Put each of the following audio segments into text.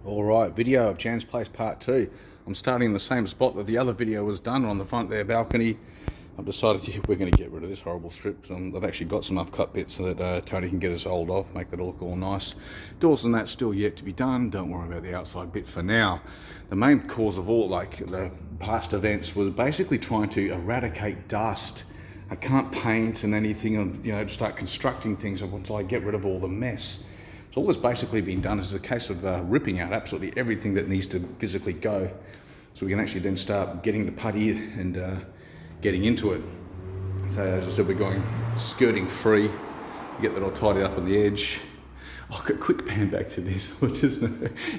Alright, video of Jan's Place Part 2. I'm starting in the same spot that the other video was done, on the front there balcony. I've decided we're going to get rid of this horrible strip because I've actually got some cut bits so that Tony can get us hold of, make that look all nice. Doors and that still yet to be done. Don't worry about the outside bit for now. The main cause of all the past events was basically trying to eradicate dust. I can't paint and anything, and start constructing things until I get rid of all the mess. So all that's basically been done is a case of ripping out absolutely everything that needs to physically go, so we can actually then start getting the putty and getting into it. So as I said, we're going skirting free. Get that all tidied up on the edge. Oh, quick pan back to this.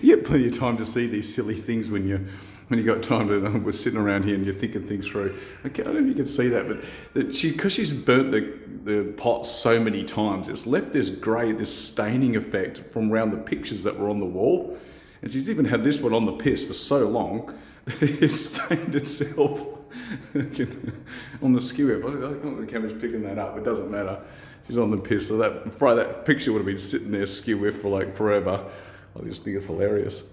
You get plenty of time to see these silly things when you got time to. We're sitting around here and you're thinking things through. Okay, I don't know if you can see that, but because she's burnt the pot so many times, it's left this staining effect from around the pictures that were on the wall. And she's even had this one on the piss for so long that it's stained itself on the skewer. I don't know if the camera's picking that up. It doesn't matter. She's on the piss, so that picture would have been sitting there skew for forever. I just think it's hilarious.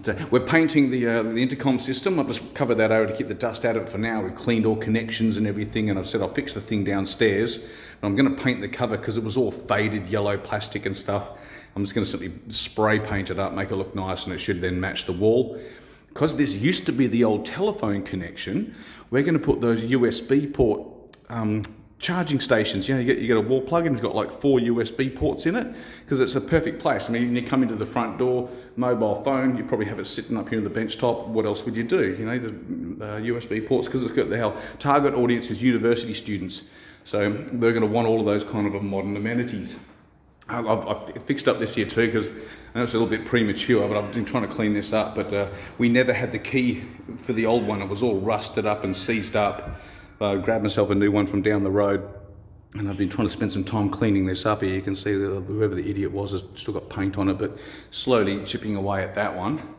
So we're painting the intercom system. I've just covered that over to keep the dust out of it for now. We've cleaned all connections and everything, and I've said I'll fix the thing downstairs. But I'm going to paint the cover because it was all faded yellow plastic and stuff. I'm just going to simply spray paint it up, make it look nice, and it should then match the wall. Because this used to be the old telephone connection, we're going to put those USB port charging stations. You get a wall plug and it's got like 4 USB ports in it, because it's a perfect place. I mean, when you come into the front door, mobile phone, you probably have it sitting up here on the bench top. What else would you do? The USB ports, because it's got our target audience is university students. So they're going to want all of those kind of modern amenities. I've fixed up this here too, because I know it's a little bit premature, but I've been trying to clean this up. But we never had the key for the old one. It was all rusted up and seized up. I grabbed myself a new one from down the road, and I've been trying to spend some time cleaning this up here. You can see that whoever the idiot was has still got paint on it, but slowly chipping away at that one.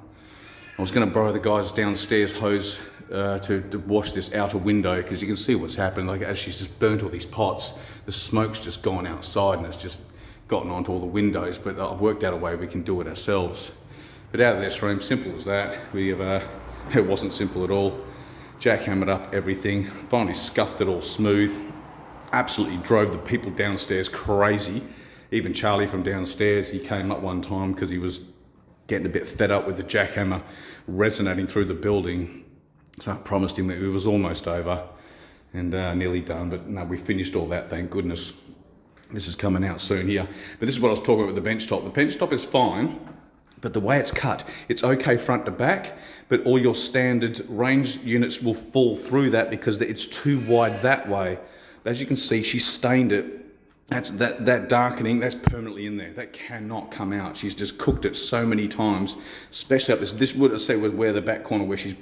I was going to borrow the guy's downstairs hose to wash this outer window, because you can see what's happened. As she's just burnt all these pots, the smoke's just gone outside and it's just gotten onto all the windows. But I've worked out a way we can do it ourselves. But out of this room, simple as that. It wasn't simple at all. Jackhammered up everything, finally scuffed it all smooth. Absolutely drove the people downstairs crazy. Even Charlie from downstairs, he came up one time because he was getting a bit fed up with the jackhammer resonating through the building. So I promised him that it was almost over and nearly done, but no, we finished all that, thank goodness. This is coming out soon here. But this is what I was talking about with the bench top. The bench top is fine, but the way it's cut, it's okay front to back, but all your standard range units will fall through that because it's too wide that way. As you can see, she stained it. That darkening, that's permanently in there. That cannot come out. She's just cooked it so many times, especially up this. This would, I say, where the back corner where she's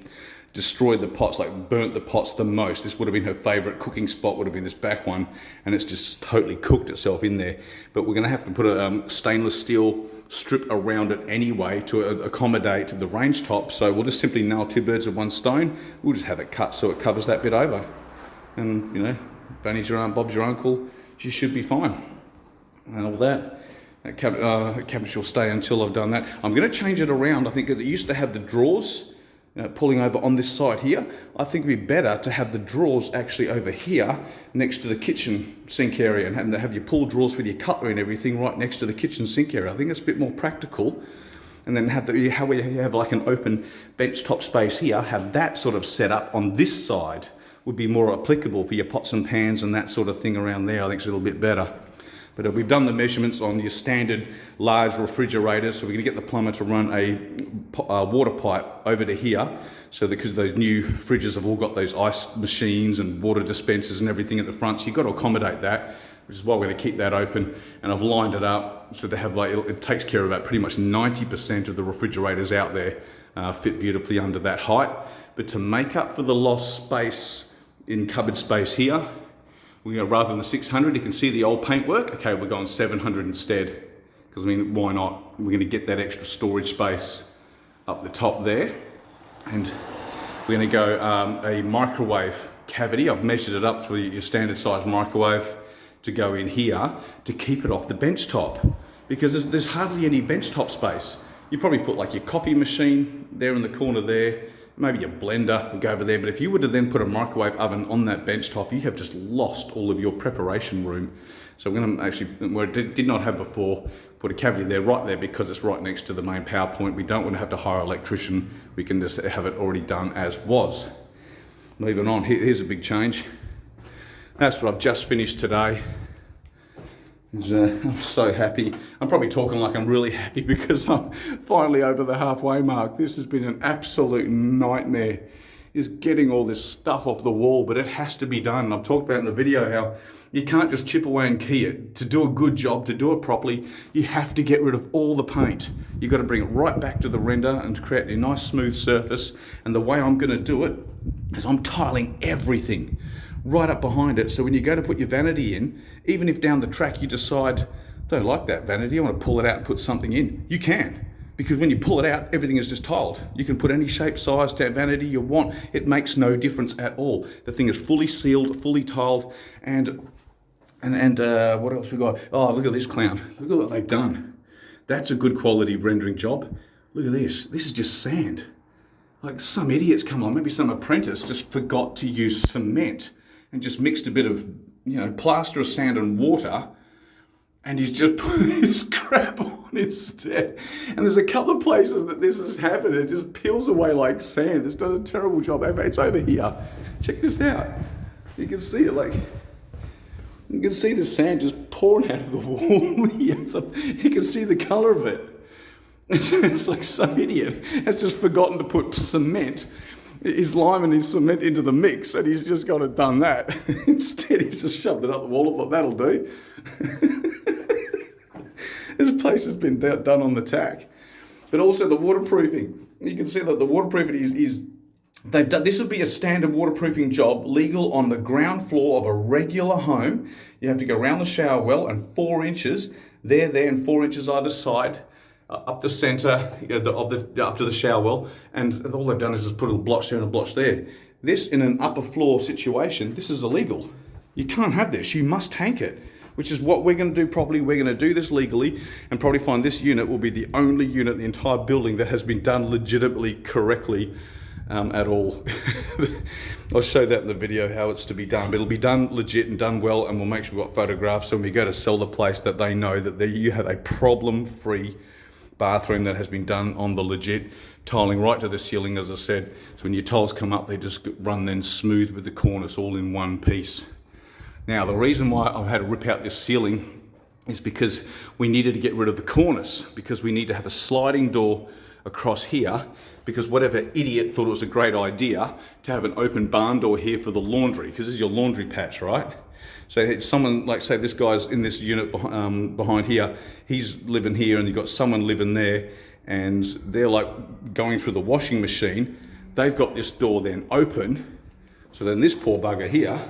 destroyed the pots, burnt the pots the most. This would have been her favourite cooking spot, would have been this back one, and it's just totally cooked itself in there. But we're going to have to put a stainless steel strip around it anyway to accommodate the range top. So we'll just simply nail 2 birds with 1 stone. We'll just have it cut so it covers that bit over. And, Fanny's your aunt, Bob's your uncle, she should be fine. And all that. That cabbage will stay until I've done that. I'm going to change it around. I think it used to have the drawers pulling over on this side here. I think it'd be better to have the drawers actually over here next to the kitchen sink area, and have your pull drawers with your cutlery and everything right next to the kitchen sink area. I think it's a bit more practical. And then how you have like an open bench top space here, have that sort of set up on this side would be more applicable for your pots and pans and that sort of thing around there. I think it's a little bit better. But we've done the measurements on your standard large refrigerators, so we're going to get the plumber to run a water pipe over to here, so because those new fridges have all got those ice machines and water dispensers and everything at the front, so you've got to accommodate that, which is why we're going to keep that open. And I've lined it up so they have it takes care of about pretty much 90% of the refrigerators out there fit beautifully under that height. But to make up for the lost space in cupboard space here, we're going to, rather than the 600, you can see the old paintwork. Okay, we're going 700 instead. Because, why not? We're going to get that extra storage space up the top there. And we're going to go a microwave cavity. I've measured it up to your standard size microwave to go in here to keep it off the bench top. Because there's hardly any bench top space. You probably put like your coffee machine there in the corner there, maybe your blender would go over there. But if you were to then put a microwave oven on that bench top, you have just lost all of your preparation room. So we're going to actually, where it did not have before, put a cavity there, right there, because it's right next to the main power point. We don't want to have to hire an electrician. We can just have it already done as was. Moving on, here's a big change. That's what I've just finished today. I'm so happy. I'm probably talking like I'm really happy because I'm finally over the halfway mark. This has been an absolute nightmare, is getting all this stuff off the wall, but it has to be done. And I've talked about in the video how you can't just chip away and key it. To do a good job, to do it properly, you have to get rid of all the paint. You've got to bring it right back to the render and to create a nice smooth surface. And the way I'm going to do it is I'm tiling everything right up behind it. So when you go to put your vanity in, even if down the track you decide, don't like that vanity, I want to pull it out and put something in, you can. Because when you pull it out, everything is just tiled. You can put any shape, size, to vanity you want. It makes no difference at all. The thing is fully sealed, fully tiled, and what else we got? Oh, look at this clown. Look at what they've done. That's a good quality rendering job. Look at this. This is just sand. Like some idiots come on, maybe some apprentice just forgot to use cement and just mixed a bit of, plaster of sand and water, and he's just put this crap on instead. And there's a couple of places that this has happened. It just peels away like sand. It's done a terrible job. It's over here. Check this out. You can see it you can see the sand just pouring out of the wall here. So you can see the colour of it. It's like some idiot has just forgotten to put cement, his lime and his cement into the mix, and he's just got it done that. Instead, he's just shoved it up the wall. I thought, that'll do. This place has been done on the tack. But also the waterproofing. You can see that the waterproofing is they've done. This would be a standard waterproofing job, legal on the ground floor of a regular home. You have to go around the shower well and 4 inches, there, and 4 inches either side, up the centre up to the shower well, and all they've done is just put a blotch there and a blotch there. This, in an upper floor situation, this is illegal. You can't have this. You must tank it, which is what we're going to do properly. We're going to do this legally and probably find this unit will be the only unit in the entire building that has been done legitimately correctly at all. I'll show that in the video how it's to be done, but it'll be done legit and done well, and we'll make sure we've got photographs so when we go to sell the place that they know that you have a problem-free bathroom that has been done on the legit, tiling right to the ceiling, as I said. So when your tiles come up, they just run then smooth with the cornice all in one piece. Now, the reason why I've had to rip out this ceiling is because we needed to get rid of the cornice, because we need to have a sliding door across here, because whatever idiot thought it was a great idea to have an open barn door here for the laundry, because this is your laundry patch, right? So it's someone, like say this guy's in this unit behind here, he's living here and you've got someone living there, and they're like going through the washing machine. They've got this door then open, so then this poor bugger here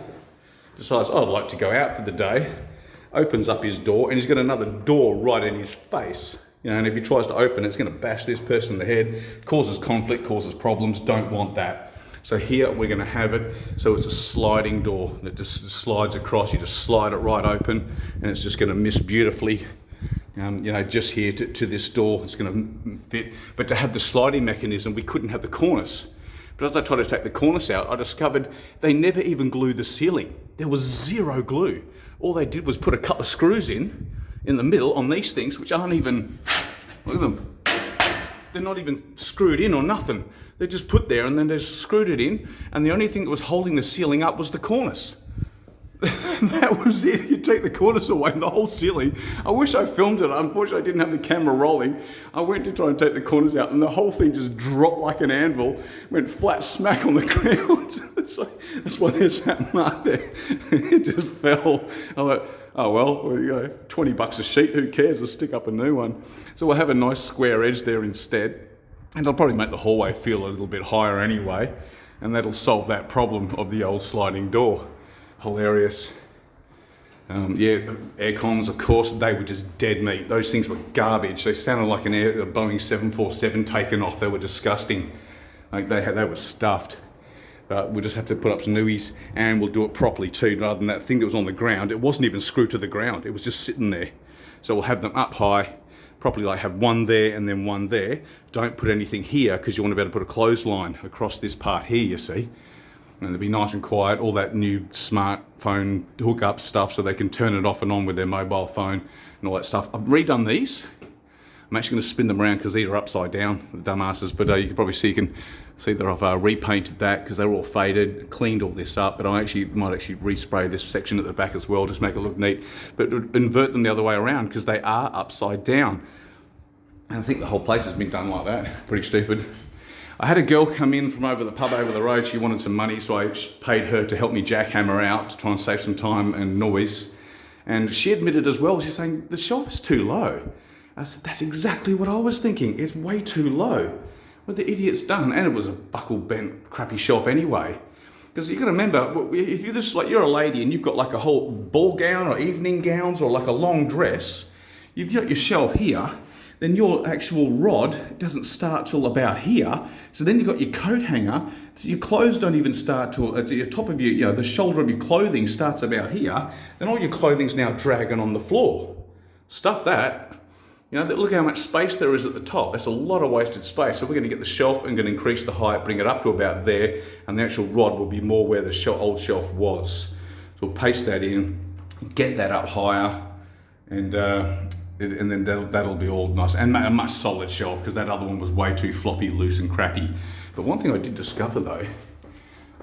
decides, oh, I'd like to go out for the day, opens up his door, and he's got another door right in his face. And if he tries to open it, it's going to bash this person in the head, causes conflict, causes problems. Don't want that. So here we're going to have it, so it's a sliding door that just slides across. You just slide it right open, and it's just going to miss beautifully, just here to this door. It's going to fit. But to have the sliding mechanism, we couldn't have the cornice. But as I tried to take the cornice out, I discovered they never even glued the ceiling. There was zero glue. All they did was put a couple of screws in the middle on these things, which aren't even, look at them. They're not even screwed in or nothing. They're just put there and then they screwed it in, and the only thing that was holding the ceiling up was the cornice. That was it. You take the cornice away and the whole ceiling. I wish I filmed it. Unfortunately, I didn't have the camera rolling. I went to try and take the cornice out and the whole thing just dropped like an anvil, went flat smack on the ground. That's why there's that mark there. It just fell. I thought, oh well, $20 a sheet, who cares? We'll stick up a new one. So we'll have a nice square edge there instead. And I'll probably make the hallway feel a little bit higher anyway. And that'll solve that problem of the old sliding door. Hilarious. Air cons, of course, they were just dead meat. Those things were garbage. They sounded like a Boeing 747 taken off. They were disgusting. Like they were stuffed. But we'll just have to put up some newies, and we'll do it properly too, rather than that thing that was on the ground. It wasn't even screwed to the ground. It was just sitting there. So we'll have them up high, properly, like have one there and then one there. Don't put anything here because you want to be able to put a clothesline across this part here, you see. And it'll be nice and quiet, all that new smartphone hookup stuff so they can turn it off and on with their mobile phone and all that stuff. I've redone these. I'm actually going to spin them around because these are upside down, the dumbasses, but you can probably see, that I've repainted that because they were all faded, cleaned all this up, but I might actually respray this section at the back as well, just make it look neat, but invert them the other way around because they are upside down. And I think the whole place has been done like that. Pretty stupid. I had a girl come in from over the pub over the road. She wanted some money, so I paid her to help me jackhammer out to try and save some time and noise. And she admitted as well, she's saying, the shelf is too low. I said, that's exactly what I was thinking. It's way too low. What the idiot's done? And it was a buckle bent, crappy shelf anyway. Because you got to remember, if you're just like, you're a lady and you've got like a whole ball gown or evening gowns or like a long dress, you've got your shelf here, then your actual rod doesn't start till about here. So then you've got your coat hanger. So your clothes don't even start till at the top of your, the shoulder of your clothing starts about here. Then all your clothing's now dragging on the floor. Stuff that. Look how much space there is at the top. That's a lot of wasted space. So we're going to get the shelf and going to increase the height, bring it up to about there, and the actual rod will be more where the old shelf was. So we'll paste that in, get that up higher, and then that'll be all nice. And a much solid shelf, because that other one was way too floppy, loose and crappy. But one thing I did discover though,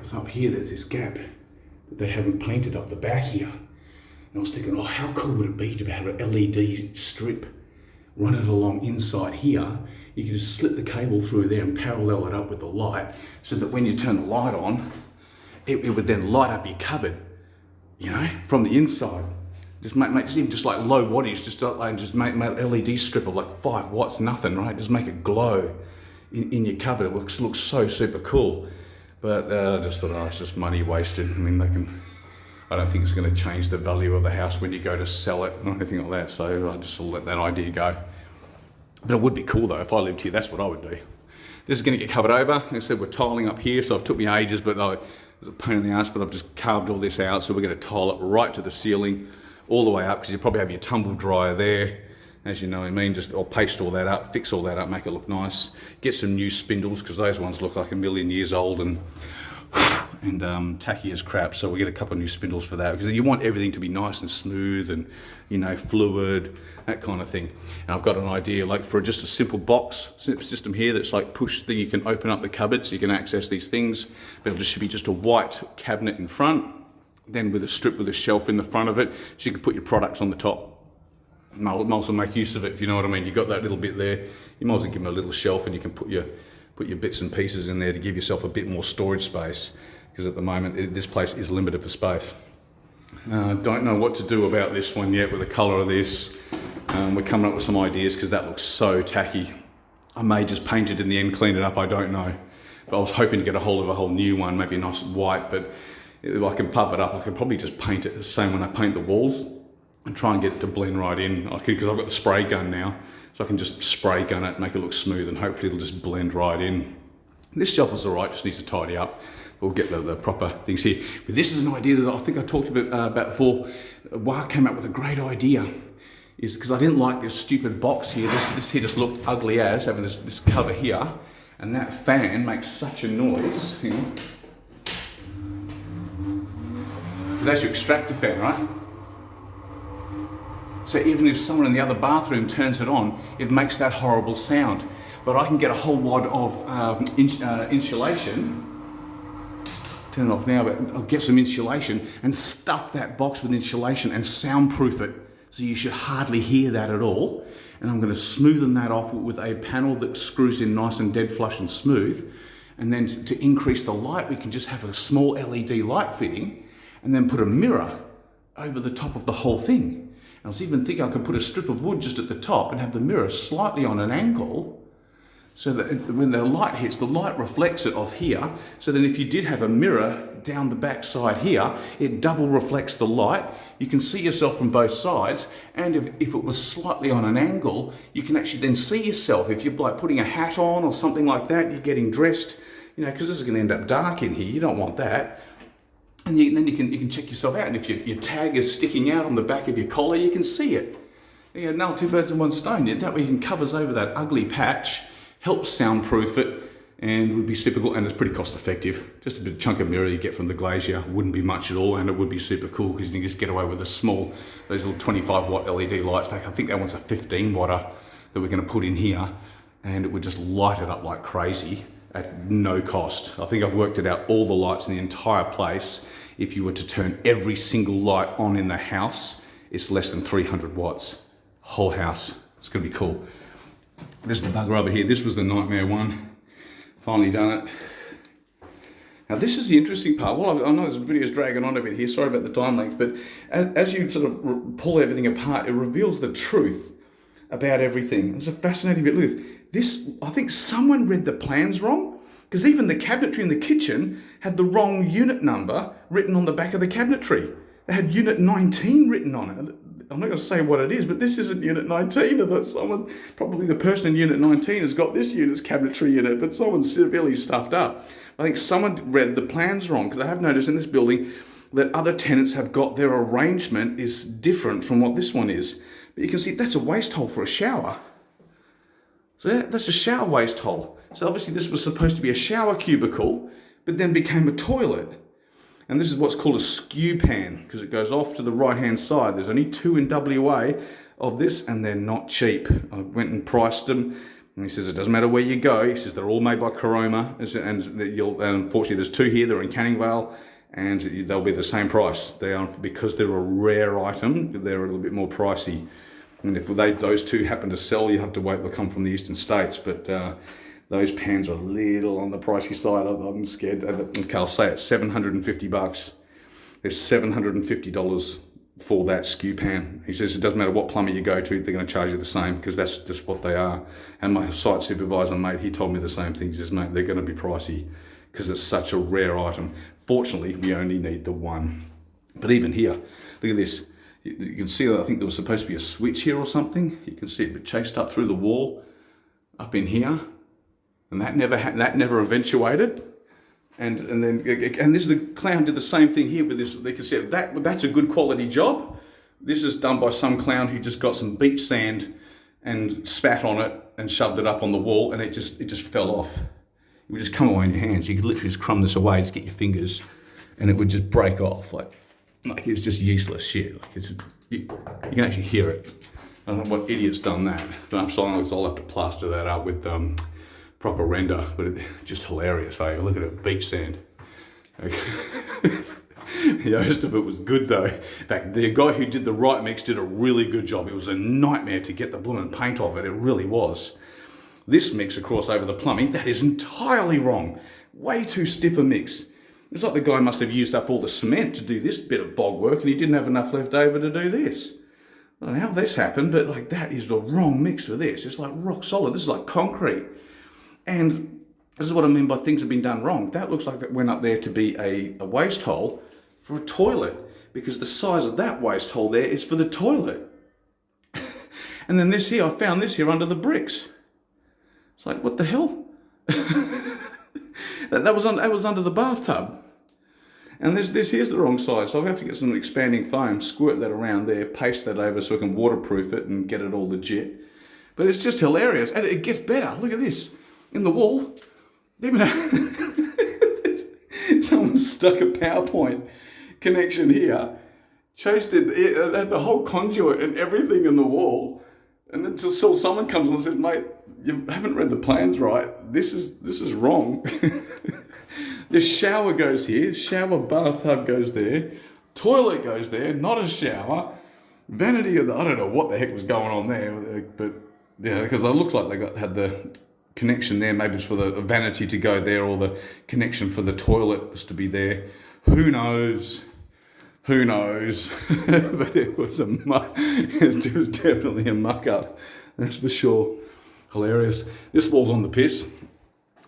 is up here there's this gap that they haven't painted up the back here. And I was thinking, how cool would it be to have an LED strip, run it along inside here. You can just slip the cable through there and parallel it up with the light so that when you turn the light on, it would then light up your cupboard, from the inside. Just even just like low wattage, just make an LED strip of like 5 watts, nothing, right? Just make it glow in your cupboard. It looks so super cool. But I just thought, it's just money wasted. I mean, I don't think it's going to change the value of the house when you go to sell it or anything like that. So I just let that idea go. But it would be cool though, if I lived here, that's what I would do. This is going to get covered over. Like I said, we're tiling up here, so it took me ages, but it was a pain in the ass, but I've just carved all this out. So we're going to tile it right to the ceiling, all the way up, because you probably have your tumble dryer there. As you know what I mean, I'll paste all that up, fix all that up, make it look nice. Get some new spindles, because those ones look like 1,000,000 years old and tacky as crap, so we'll get a couple of new spindles for that, because you want everything to be nice and smooth and fluid, that kind of thing. And I've got an idea like for just a simple box system here that's like push thing, you can open up the cupboard so you can access these things, but it'll just be just a white cabinet in front, then with a strip with a shelf in the front of it, so you can put your products on the top. Might as well make use of it, if you know what I mean. You've got that little bit there, you might as well give them a little shelf and you can put your bits and pieces in there to give yourself a bit more storage space, because at the moment this place is limited for space. Don't know what to do about this one yet with the colour of this. We're coming up with some ideas because that looks so tacky. I may just paint it in the end, clean it up, I don't know. But I was hoping to get a hold of a whole new one, maybe a nice white, but if I can puff it up, I could probably just paint it the same when I paint the walls and try and get it to blend right in. Because I've got the spray gun now, so I can just spray gun it, make it look smooth, and hopefully it'll just blend right in. This shelf is all right, just needs to tidy up. We'll get the proper things here. But this is an idea that I think I talked about before. Wah came up with a great idea, is because I didn't like this stupid box here. This here just looked ugly as, having this cover here, and that fan makes such a noise. That's your extractor fan, right? So even if someone in the other bathroom turns it on, it makes that horrible sound. But I can get a whole wad of insulation. Turn it off now, but I'll get some insulation and stuff that box with insulation and soundproof it. So you should hardly hear that at all. And I'm going to smoothen that off with a panel that screws in nice and dead flush and smooth. And then to increase the light, we can just have a small LED light fitting and then put a mirror over the top of the whole thing. And I was even thinking I could put a strip of wood just at the top and have the mirror slightly on an angle, so that when the light hits, the light reflects it off here. So then if you did have a mirror down the back side here, it double reflects the light. You can see yourself from both sides. And if it was slightly on an angle, you can actually then see yourself. If you're like putting a hat on or something like that, you're getting dressed, because this is gonna end up dark in here. You don't want that. And then you can check yourself out. And if your tag is sticking out on the back of your collar, you can see it. You nail two birds in one stone. Yeah, that way you can covers over that ugly patch, helps soundproof it, and would be super cool, and it's pretty cost effective. Just a bit of chunk of mirror you get from the glazier, wouldn't be much at all, and it would be super cool because you can just get away with a small, those little 25 watt LED lights. I think that one's a 15 watter that we're going to put in here, and it would just light it up like crazy at no cost. I think I've worked it out, all the lights in the entire place, if you were to turn every single light on in the house, it's less than 300 watts. Whole house. It's going to be cool. This is the bugger over here. This was the nightmare one. Finally done it. Now this is the interesting part. Well, I know this video's dragging on a bit here. Sorry about the time length, but as you sort of pull everything apart, it reveals the truth about everything. It's a fascinating bit. Look, this, I think someone read the plans wrong, because even the cabinetry in the kitchen had the wrong unit number written on the back of the cabinetry. They had unit 19 written on it. I'm not going to say what it is, but this isn't unit 19. Someone, probably the person in unit 19 has got this unit's cabinetry in it, but someone's severely stuffed up. I think someone read the plans wrong, because I have noticed in this building that other tenants have got their arrangement is different from what this one is. But you can see that's a waste hole for a shower. So that's a shower waste hole. So obviously this was supposed to be a shower cubicle, but then became a toilet. And this is what's called a skew pan, because it goes off to the right-hand side. There's only 2 in WA of this, and they're not cheap. I went and priced them, and he says it doesn't matter where you go. He says they're all made by Caroma, and unfortunately there's 2 here. They're in Canning Vale, and they'll be the same price. They are, because they're a rare item, they're a little bit more pricey. And if those 2 happen to sell, you have to wait. They'll come from the eastern states, but those pans are a little on the pricey side. I'm scared. Okay, I'll say it, 750 bucks. There's $750 for that skew pan. He says it doesn't matter what plumber you go to, they're going to charge you the same, because that's just what they are. And my site supervisor, mate, he told me the same thing. He says, mate, they're going to be pricey because it's such a rare item. Fortunately, we only need the one. But even here, look at this. You can see that I think there was supposed to be a switch here or something. You can see it chased up through the wall, up in here. And that never eventuated, and this the clown did the same thing here with this. They can see that's a good quality job. This is done by some clown who just got some beach sand and spat on it and shoved it up on the wall, and it just fell off. It would just come away in your hands. You could literally just crumb this away, just get your fingers, and it would just break off. Like it's just useless shit. Like you can actually hear it. I don't know what idiot's done that. Don't have silence. I'll have to plaster that up with proper render, but it's just hilarious. Hey, look at it, beach sand. The rest of it was good though. In fact, the guy who did the right mix did a really good job. It was a nightmare to get the blooming paint off it. It really was. This mix across over the plumbing, that is entirely wrong. Way too stiff a mix. It's like the guy must have used up all the cement to do this bit of bog work, and he didn't have enough left over to do this. I don't know how this happened, but like that is the wrong mix for this. It's like rock solid. This is like concrete. And this is what I mean by things have been done wrong. That looks like that went up there to be a waste hole for a toilet, because the size of that waste hole there is for the toilet. And then this here, I found this here under the bricks. It's like, what the hell? that was under the bathtub. And this here's the wrong size, so I'll have to get some expanding foam, squirt that around there, paste that over so I can waterproof it and get it all legit. But it's just hilarious, and it gets better. Look at this. In the wall, someone stuck a PowerPoint connection here, chased it had the whole conduit and everything in the wall, and then until someone comes and says, mate, you haven't read the plans right, this is wrong. This shower goes here, shower bathtub goes there, toilet goes there, not a shower, vanity, I don't know what the heck was going on there, but yeah, because it looks like they had the connection there, maybe it's for the vanity to go there, or the connection for the toilet was to be there. Who knows? But it was it was definitely a muck up, that's for sure. Hilarious. This wall's on the piss.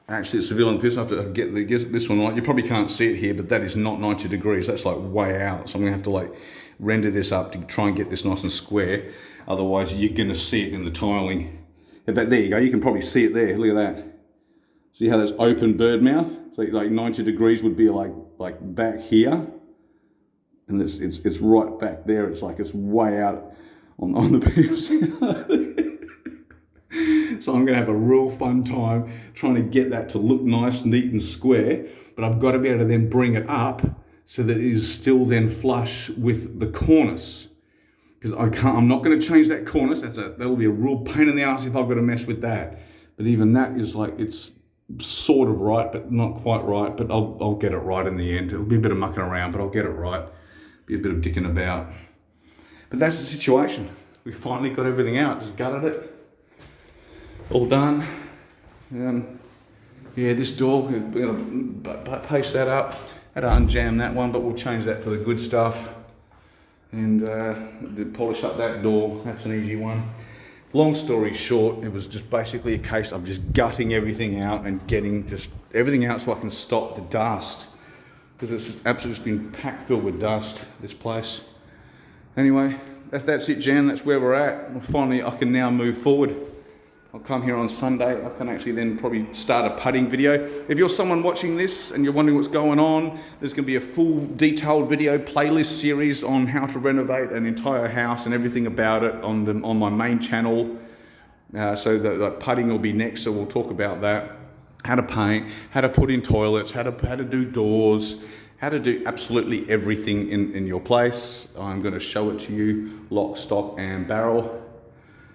Actually, it's severely on the piss. I have to get this one right. You probably can't see it here, but that is not 90 degrees. That's like way out. So I'm gonna have to like render this up to try and get this nice and square. Otherwise, you're gonna see it in the tiling. In fact, there you go, you can probably see it there, look at that. See how there's open bird mouth? So like 90 degrees would be like back here. And it's right back there, it's like it's way out on the PLC. So I'm going to have a real fun time trying to get that to look nice, neat and square, but I've got to be able to then bring it up so that it is still then flush with the cornice. Because I'm not going to change that cornice. That'll be a real pain in the ass if I've got to mess with that. But even that is like, it's sort of right, but not quite right. But I'll get it right in the end. It'll be a bit of mucking around, but I'll get it right. Be a bit of dicking about. But that's the situation. We finally got everything out. Just gutted it. All done. Yeah, this door, we're going to paste that up. Had to unjam that one, but we'll change that for the good stuff. And polish up that door. That's an easy one. Long story short, it was just basically a case of just gutting everything out and getting just everything out so I can stop the dust. Because it's just absolutely been packed filled with dust, this place. Anyway, that's it, Jan. That's where we're at. Finally, I can now move forward. I'll come here on Sunday. I can actually then probably start a putting video. If you're someone watching this and you're wondering what's going on, there's going to be a full detailed video playlist series on how to renovate an entire house and everything about it on my main channel. So the putting will be next, so we'll talk about that. How to paint, how to put in toilets, how to do doors, how to do absolutely everything in your place. I'm going to show it to you, lock, stock and barrel.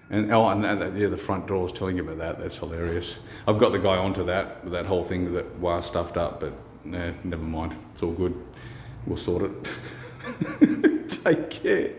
And the front door, I was telling you about that. That's hilarious. I've got the guy onto that whole thing that was stuffed up, but nah, never mind. It's all good. We'll sort it. Take care.